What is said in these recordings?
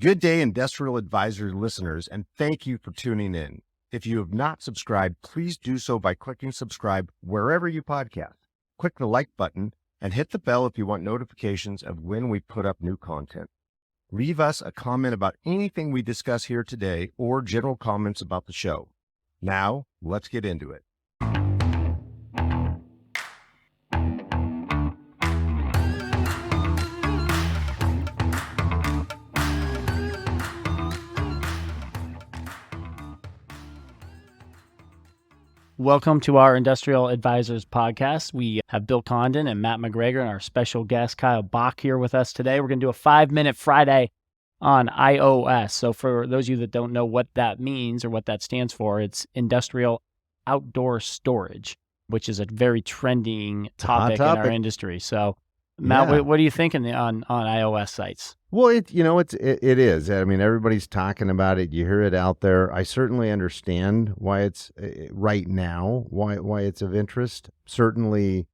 Good day, Industrial Advisor listeners, and thank you for tuning in. If you have not subscribed, please do so by clicking subscribe wherever you podcast. Click the like button and hit the bell if you want notifications of when we put up new content. Leave us a comment about anything we discuss here today or general comments about the show. Now, let's get into it. Welcome to our Industrial Advisors podcast. We have Bill Condon and Matt McGregor and our special guest, Kyle Bach, here with us today. We're going to do a 5-minute Friday on IOS. So for those of you that don't know what that means or what that stands for, it's Industrial Outdoor Storage, which is a very trending topic in our industry. So Matt, what are you thinking on iOS sites? Well, it is. I mean, everybody's talking about it. You hear it out there. I certainly understand why it's right now, why it's of interest. Certainly,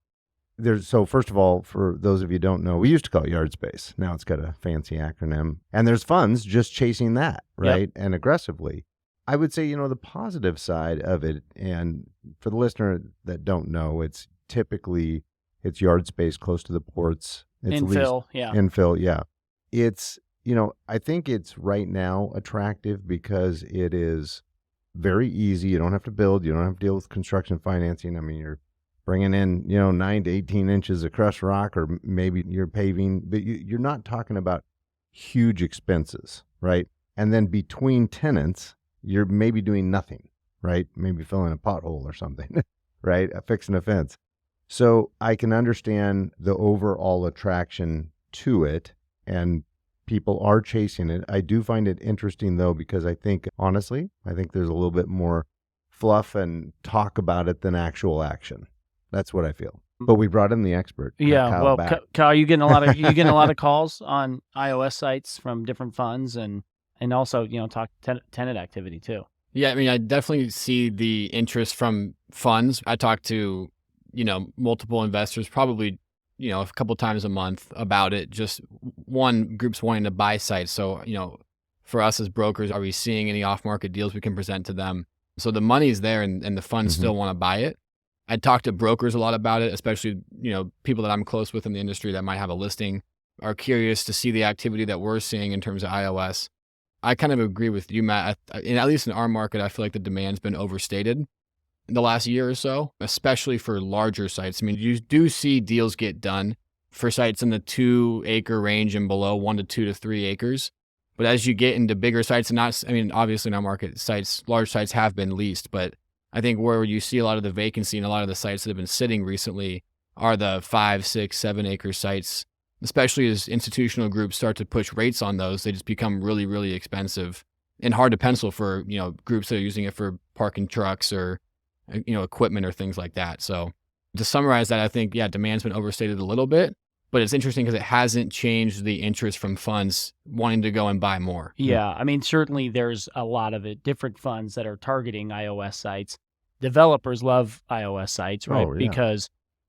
so first of all, for those of you who don't know, we used to call it yard space. Now it's got a fancy acronym. And there's funds just chasing that, right? Yep. And aggressively. I would say, the positive side of it, and for the listener that don't know, it's typically yard space close to the ports. It's Infill, yeah. It's, I think it's right now attractive because it is very easy. You don't have to build. You don't have to deal with construction financing. I mean, you're bringing in, 9 to 18 inches of crushed rock, or maybe you're paving, but you're not talking about huge expenses, right? And then between tenants, you're maybe doing nothing, right? Maybe filling a pothole or something, right? Fixing a fence. So I can understand the overall attraction to it, and people are chasing it. I do find it interesting, though, because I think there's a little bit more fluff and talk about it than actual action. That's what I feel. But we brought in the expert. Yeah, Kyle, you getting a lot of calls on iOS sites from different funds, and also talk tenant activity too. Yeah, I mean, I definitely see the interest from funds. I talk to multiple investors, probably a couple times a month about it. Just one group's wanting to buy sites. So, for us as brokers, are we seeing any off-market deals we can present to them? So the money's there and the funds still want to buy it. I talk to brokers a lot about it, especially, people that I'm close with in the industry that might have a listing are curious to see the activity that we're seeing in terms of iOS. I kind of agree with you, Matt. At least in our market, I feel like the demand's been overstated in the last year or so, especially for larger sites. I mean, you do see deals get done for sites in the 2-acre range and below, 1 to 2 to 3 acres. But as you get into bigger sites, obviously in our market, large sites have been leased, but I think where you see a lot of the vacancy and a lot of the sites that have been sitting recently are the 5, 6, 7 acre sites, especially as institutional groups start to push rates on those. They just become really, really expensive and hard to pencil for, groups that are using it for parking trucks or equipment or things like that. So to summarize that, I think, demand's been overstated a little bit, but it's interesting because it hasn't changed the interest from funds wanting to go and buy more. Yeah. I mean, certainly there's a lot of it, different funds that are targeting iOS sites. Developers love iOS sites, right? Because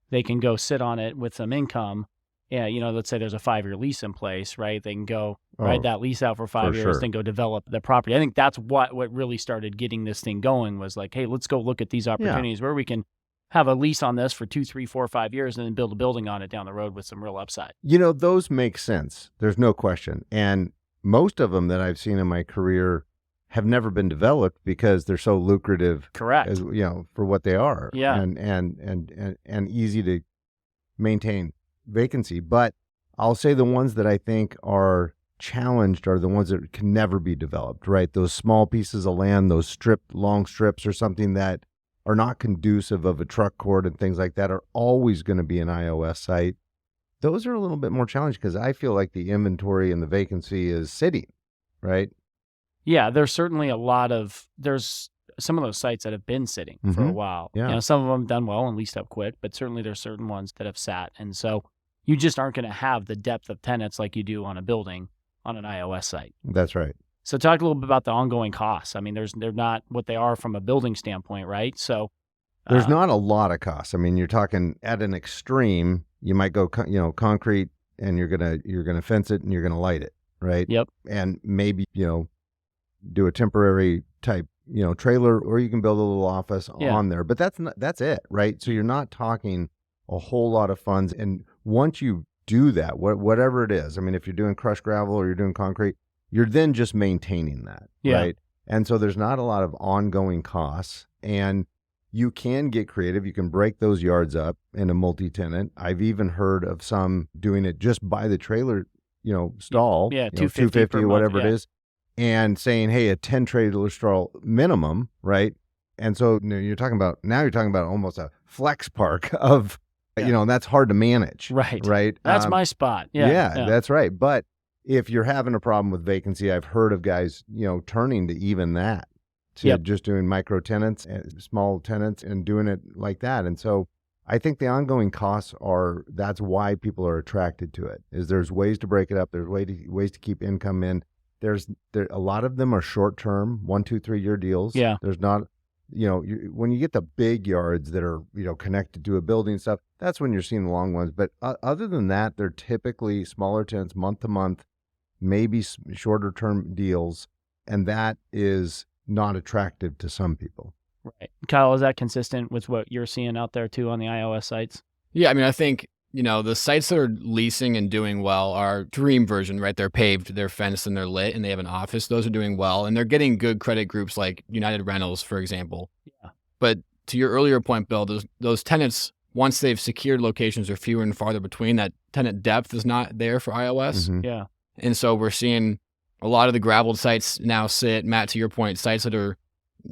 they can go sit on it with some income. Yeah. Let's say there's a 5-year lease in place, right? They can go ride that lease out for 5 years, then go develop the property. I think that's what really started getting this thing going was like, hey, let's go look at these opportunities where we can have a lease on this for 2, 3, 4, 5 years and then build a building on it down the road with some real upside. Those make sense. There's no question. And most of them that I've seen in my career have never been developed because they're so lucrative. Correct. As, for what they are. Yeah. And easy to maintain vacancy. But I'll say the ones that I think are challenged are the ones that can never be developed, right? Those small pieces of land, those long strips or something that are not conducive of a truck court and things like that are always going to be an iOS site. Those are a little bit more challenged because I feel like the inventory and the vacancy is sitting, right? Yeah, there's certainly there's some of those sites that have been sitting for a while. Yeah. Some of them done well and leased up quick, but certainly there's certain ones that have sat. And so you just aren't going to have the depth of tenants like you do on a building on an iOS site. That's right. So talk a little bit about the ongoing costs. I mean, they're not what they are from a building standpoint, right? So there's not a lot of costs. I mean, you're talking at an extreme, you might go, concrete and you're going to fence it and you're going to light it. right? Yep. And maybe, do a temporary type, trailer, or you can build a little office on there. But that's it, right? So you're not talking a whole lot of funds. And once you do that, whatever it is, I mean, if you're doing crushed gravel or you're doing concrete, you're then just maintaining that, right? And so there's not a lot of ongoing costs, and you can get creative. You can break those yards up in a multi-tenant. I've even heard of some doing it just by the trailer, stall, $250 or whatever it is, and saying, hey, a 10 trailer stall minimum, right? And so you're talking about almost a flex park of, and that's hard to manage. Right. That's my spot. Yeah, that's right. But if you're having a problem with vacancy, I've heard of guys, turning to even that, to just doing micro tenants and small tenants and doing it like that. And so I think the ongoing costs that's why people are attracted to it, is there's ways to break it up. There's ways to keep income in. There's a lot of them are short-term, 1, 2, 3 year deals. Yeah. There's not, when you get the big yards that are, connected to a building and stuff, that's when you're seeing the long ones. But other than that, they're typically smaller tenants, month to month, maybe shorter term deals. And that is not attractive to some people. Right. Kyle, is that consistent with what you're seeing out there too on the iOS sites? Yeah. I mean, I think, the sites that are leasing and doing well are dream version, right? They're paved, they're fenced, and they're lit, and they have an office. Those are doing well, and they're getting good credit groups like United Rentals, for example. Yeah. But to your earlier point, Bill, those tenants, once they've secured locations, are fewer and farther between. That tenant depth is not there for iOS. Mm-hmm. Yeah. And so we're seeing a lot of the graveled sites now sit, Matt, to your point, sites that are,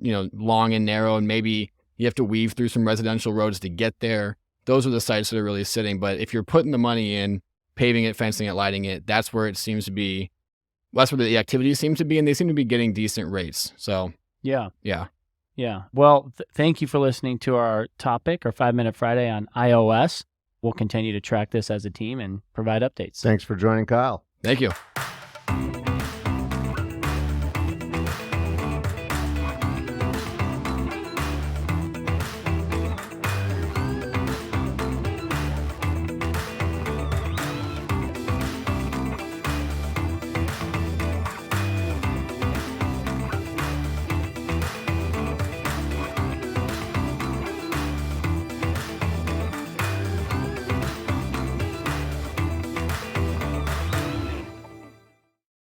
long and narrow, and maybe you have to weave through some residential roads to get there. Those are the sites that are really sitting. But if you're putting the money in, paving it, fencing it, lighting it, that's where it seems to be. That's where the activity seems to be, and they seem to be getting decent rates. So yeah. Well, thank you for listening to our topic, our 5-Minute Friday on iOS. We'll continue to track this as a team and provide updates. Thanks for joining, Kyle. Thank you.